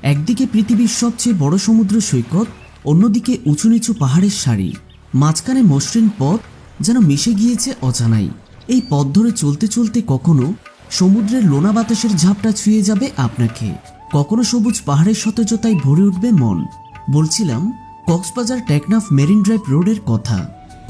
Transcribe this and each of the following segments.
একদিকে পৃথিবীর সবচেয়ে বড় সমুদ্র সৈকত, অন্যদিকে উঁচু নিচু পাহাড়ের সারি, মাঝখানে মসৃণ পথ যেন মিশে গিয়েছে অজানাই। এই পথ ধরে চলতে চলতে কখনো সমুদ্রের লোনা বাতাসের ঝাপটা ছুঁয়ে যাবে আপনাকে, কখনো সবুজ পাহাড়ের সতেজতায় ভরে উঠবে মন। বলছিলাম কক্সবাজার টেকনাফ মেরিন ড্রাইভ রোডের কথা।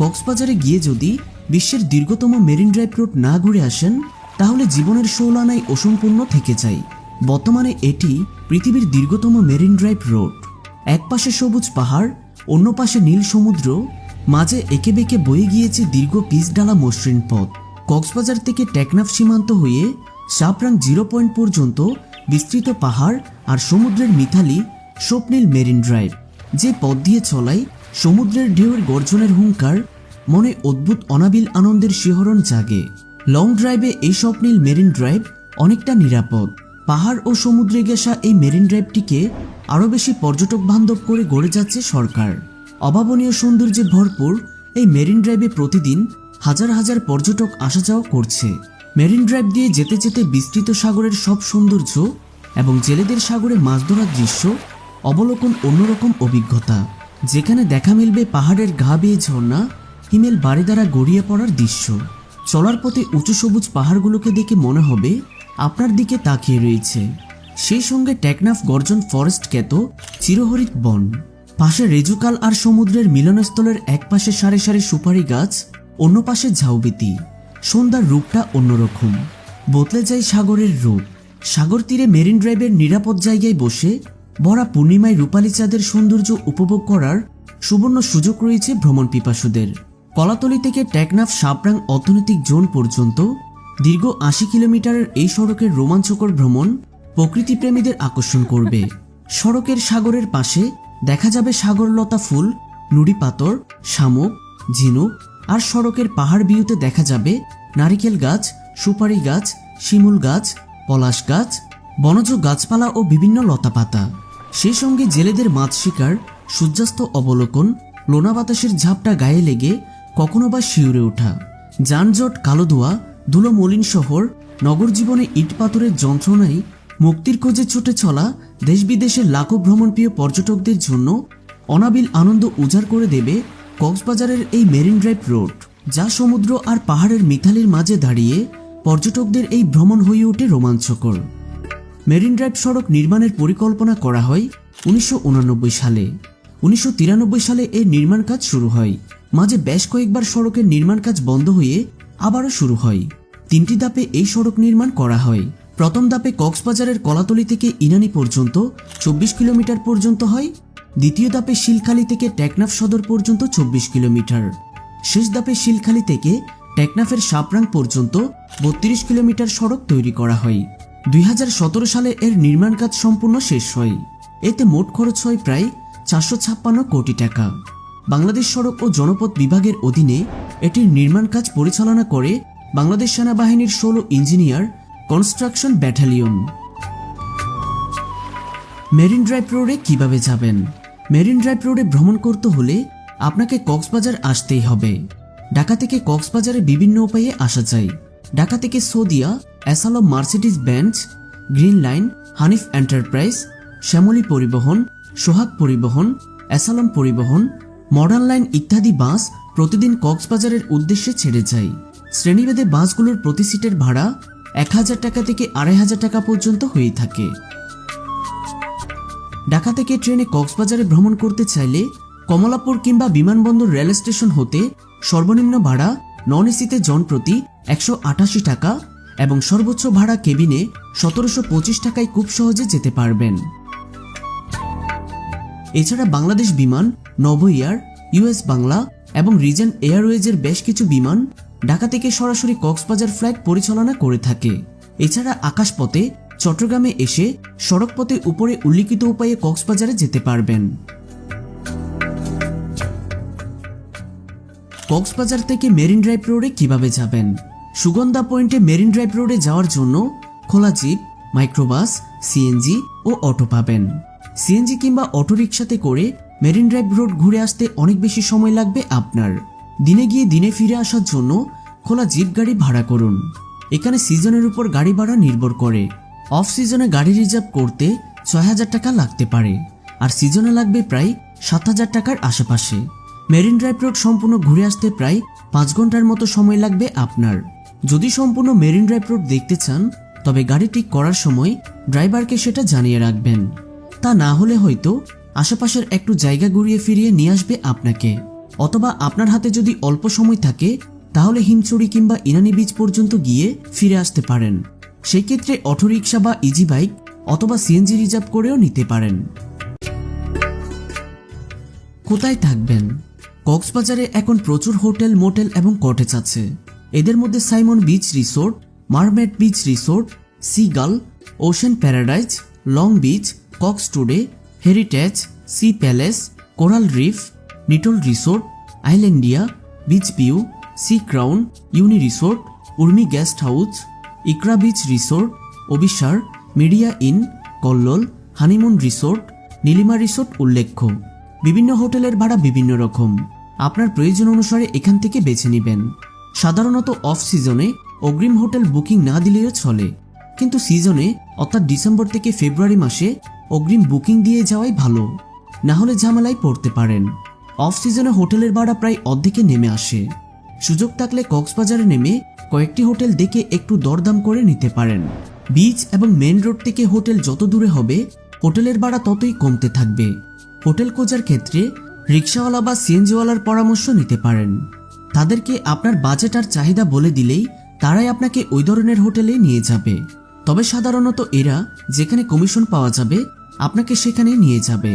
কক্সবাজারে গিয়ে যদি বিশ্বের দীর্ঘতম মেরিন ড্রাইভ রোড না ঘুরে আসেন, তাহলে জীবনের 16 আনায় অসম্পূর্ণ থেকে যায়। বর্তমানে এটি পৃথিবীর দীর্ঘতম মেরিন ড্রাইভ রোড। এক পাশে সবুজ পাহাড়, অন্য পাশে নীল সমুদ্র, মাঝে এঁকে বেঁকে বয়ে গিয়েছে দীর্ঘ পিচঢালা মসৃণ পথ। কক্সবাজার থেকে টেকনাফ সীমান্ত হয়ে সাবরাং 0 পয়েন্ট পর্যন্ত বিস্তৃত পাহাড় আর সমুদ্রের মিথালি স্বপ্নীল মেরিন ড্রাইভ। যে পথ দিয়ে চলায় সমুদ্রের ঢেউয়ের গর্জনের হুঙ্কার, মনে অদ্ভুত অনাবিল আনন্দের শিহরণ জাগে। লং ড্রাইভে এই স্বপ্নীল মেরিন ড্রাইভ অনেকটা নিরাপদ। পাহাড় ও সমুদ্রে ঘেঁষা এই মেরিন ড্রাইভটিকে আরও বেশি পর্যটক বান্ধব করে গড়ে যাচ্ছে সরকার। অভাবনীয় সৌন্দর্যে ভরপুর এই মেরিন ড্রাইভে প্রতিদিন হাজার হাজার পর্যটক আসা যাওয়া করছে। মেরিন ড্রাইভ দিয়ে যেতে যেতে বিস্তৃত সাগরের সব সৌন্দর্য এবং জেলেদের সাগরে মাছ ধরার দৃশ্য অবলোকন অন্যরকম অভিজ্ঞতা, যেখানে দেখা মিলবে পাহাড়ের ঘা বেয়ে ঝর্ণা, হিমেল বাড়ি দ্বারা গড়িয়ে পড়ার দৃশ্য। চলার পথে উঁচু সবুজ পাহাড়গুলোকে দেখে মনে হবে আপনার দিকে তাকিয়ে রয়েছে। সেই সঙ্গে টেকনাফ গর্জন ফরেস্ট খ্যাত চিরহরিৎ বন, পাশে রেজুকাল আর সমুদ্রের মিলনস্থলের এক পাশে সারি সারি সুপারি গাছ, অন্য পাশে ঝাউবীতি। সন্ধ্যার রূপটা অন্যরকম, বদলে যায় সাগরের রূপ। সাগর তীরে মেরিন ড্রাইভের নিরাপদ জায়গায় বসে ভরা পূর্ণিমায় রূপালী চাঁদের সৌন্দর্য উপভোগ করার সুবর্ণ সুযোগ রয়েছে ভ্রমণ পিপাসুদের। কলাতলি থেকে টেকনাফ সাবরাং অর্থনৈতিক জোন পর্যন্ত দীর্ঘ 80 কিলোমিটারের এই সড়কের রোমাঞ্চকর ভ্রমণ প্রকৃতিপ্রেমীদের আকর্ষণ করবে। সড়কের সাগরের পাশে দেখা যাবে সাগরলতা ফুল, নুড়ি পাথর, শামুক, ঝিনুক, আর সড়কের পাহাড় ভিউতে দেখা যাবে নারিকেল গাছ, সুপারি গাছ, শিমুল গাছ, পলাশ গাছ, বনজ গাছপালা ও বিভিন্ন লতাপাতা। সেই সঙ্গে জেলেদের মাছ শিকার, সূর্যাস্ত অবলোকন, লোনা বাতাসের ঝাপটা গায়ে লেগে কখনো বা শিউরে ওঠা। যানজট, কালো ধোঁয়া, ধুলো মলিন শহর, নগর জীবনে ইট পাথরের যন্ত্রণায় মুক্তির খোঁজে ছুটে চলা দেশ বিদেশের লাখো ভ্রমণপ্রিয় পর্যটকদের জন্য অনাবিল আনন্দ উজাড় করে দেবে কক্সবাজারের এই মেরিন ড্রাইভ রোড, যা সমুদ্র আর পাহাড়ের মিথালির মাঝে দাঁড়িয়ে পর্যটকদের এই ভ্রমণ হয়ে ওঠে রোমাঞ্চকর। মেরিন ড্রাইভ সড়ক নির্মাণের পরিকল্পনা করা হয় 1989 সালে। 1993 সালে এর নির্মাণ কাজ শুরু হয়। মাঝে বেশ কয়েকবার সড়কের নির্মাণ কাজ বন্ধ হয়ে আবারও শুরু হয়। 3টি ধাপে এই সড়ক নির্মাণ করা হয়। প্রথম ধাপে কক্সবাজারের কলাতলি থেকে ইনানি পর্যন্ত 24 কিলোমিটার পর্যন্ত হয়। দ্বিতীয় ধাপে শিলখালী থেকে টেকনাফ সদর পর্যন্ত 24 কিলোমিটার। শেষ ধাপে শিলখালী থেকে টেকনাফের সাবরাং পর্যন্ত 32 কিলোমিটার সড়ক তৈরি করা হয়। 2017 সালে এর নির্মাণ কাজ সম্পূর্ণ শেষ হয়। এতে মোট খরচ হয় প্রায় 456 কোটি টাকা। বাংলাদেশ সড়ক ও জনপথ বিভাগের অধীনে এটির নির্মাণ কাজ পরিচালনা করে বাংলাদেশ সেনাবাহিনীর 16 engineer construction battalion. Marine drive রোডে কিভাবে যাবেন? মেরিন ড্রাইভ রোডে ভ্রমণ করতে হলে আপনাকে কক্সবাজার আসতেই হবে। ঢাকা থেকে কক্সবাজারে বিভিন্ন উপায়ে আসা যায়। ঢাকা থেকে সৌদিয়া, অ্যাসালম Mercedes Benz, Green Line, Hanif enterprise, Shyamoli Paribahan, Sohag পরিবহন, অ্যাসালম পরিবহন, মডার্ন লাইন ইত্যাদি বাস প্রতিদিন কক্সবাজারের উদ্দেশ্যে ছেড়ে যায়। শ্রেণীভেদে বাসগুলোর প্রতি সিটের ভাড়া 1000 টাকা থেকে 2500 টাকা পর্যন্ত হয়ে থাকে। ঢাকা থেকে ট্রেনে কক্সবাজারে ভ্রমণ করতে চাইলে কমলাপুর কিংবা বিমানবন্দর রেল স্টেশন হতে সর্বনিম্ন ভাড়া নন এসিতে জনপ্রতি 188 টাকা এবং সর্বোচ্চ ভাড়া কেবিনে 1725 টাকায় খুব সহজে যেতে পারবেন। এছাড়া বাংলাদেশ বিমান, নভো এয়ার, ইউএস বাংলা এবং রিজেন্ট এয়ারওয়েজের বেশ কিছু বিমান ঢাকা থেকে সরাসরি কক্সবাজার ফ্লাইট পরিচালনা করে থাকে। এছাড়া আকাশপথে চট্টগ্রামে এসে সড়কপথে উপরে উল্লিখিত উপায়ে কক্সবাজারে যেতে পারবেন। কক্সবাজার থেকে মেরিন ড্রাইভ রোডে কিভাবে যাবেন? সুগন্ধা পয়েন্টে মেরিন ড্রাইভ রোডে যাওয়ার জন্য খোলা জিপ, মাইক্রোবাস, সিএনজি ও অটো পাবেন। সিএনজি কিংবা অটোরিকশাতে করে মেরিন ড্রাইভ রোড ঘুরে আসতে অনেক বেশি সময় লাগবে আপনার। দিনে গিয়ে দিনে ফিরে আসার জন্য খোলা জিপ গাড়ি ভাড়া করুন। এখানে সিজনের উপর গাড়ি ভাড়া নির্ভর করে। অফ সিজনে গাড়ি রিজার্ভ করতে ৬,০০০ টাকা লাগতে পারে, আর সিজনে লাগবে প্রায় ৭,০০০ টাকার আশেপাশে। মেরিন ড্রাইভ রোড সম্পূর্ণ ঘুরে আসতে প্রায় 5 ঘন্টার মতো সময় লাগবে আপনার। যদি সম্পূর্ণ মেরিন ড্রাইভ রোড দেখতে চান তবে গাড়ি ঠিক করার সময় ড্রাইভারকে সেটা জানিয়ে রাখবেন। তা না হলে হয়তো আশেপাশের একটু জায়গা ঘুরিয়ে ফিরিয়ে নিয়ে আসবে আপনাকে। অথবা আপনার হাতে যদি অল্প সময় থাকে তাহলে হিমচুড়ি কিংবা ইনানি বিচ পর্যন্ত গিয়ে ফিরে আসতে পারেন। সেই ক্ষেত্রে অটোরিকশা বা ইজি বাইক অথবা সিএনজি রিজার্ভ করেও নিতে পারেন। কোথায় থাকবেন? কক্সবাজারে এখন প্রচুর হোটেল, মোটেল এবং কটেজ আছে। এদের মধ্যে Sayeman beach resort, mermaid beach resort, seagull, ocean paradise, long beach, Cox today, heritage, sea palace, coral reef, Nitol resort, Islandia, beach view, sea crown, uni resort, Urmi guest house, Ikra beach resort, অবিসার, media inn, Kallol, honeymoon resort, Nilima resort উল্লেখ্য। বিভিন্ন হোটেলের ভাড়া বিভিন্ন রকম, আপনার প্রয়োজন অনুসারে এখান থেকে বেছে নেবেন। সাধারণত অফ সিজনে অগ্রিম হোটেল বুকিং না দিলেও চলে, কিন্তু সিজনে অর্থাৎ ডিসেম্বর থেকে ফেব্রুয়ারি মাসে অগ্রিম বুকিং দিয়ে যাওয়াই ভালো, না হলে ঝামেলায় পড়তে পারেন। অফ সিজনে হোটেলের ভাড়া প্রায় অর্ধেকে নেমে আসে। সুযোগ থাকলে কক্সবাজারে নেমে কয়েকটি হোটেল দেখে একটু দরদাম করে নিতে পারেন। বিচ এবং মেন রোড থেকে হোটেল যত দূরে হবে হোটেলের ভাড়া ততই কমতে থাকবে। হোটেল খোঁজার ক্ষেত্রে রিক্সাওয়ালা বা সিএনজিওয়ালার পরামর্শ নিতে পারেন। তাদেরকে আপনার বাজেট আর চাহিদা বলে দিলেই তারাই আপনাকে ওই ধরনের হোটেলে নিয়ে যাবে। তবে সাধারণত এরা যেখানে কমিশন পাওয়া যাবে আপনাকে সেখানে নিয়ে যাবে।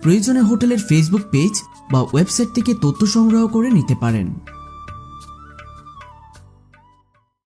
প্রয়োজনে হোটেলের ফেসবুক পেজ বা ওয়েবসাইট থেকে তথ্য সংগ্রহ করে নিতে পারেন।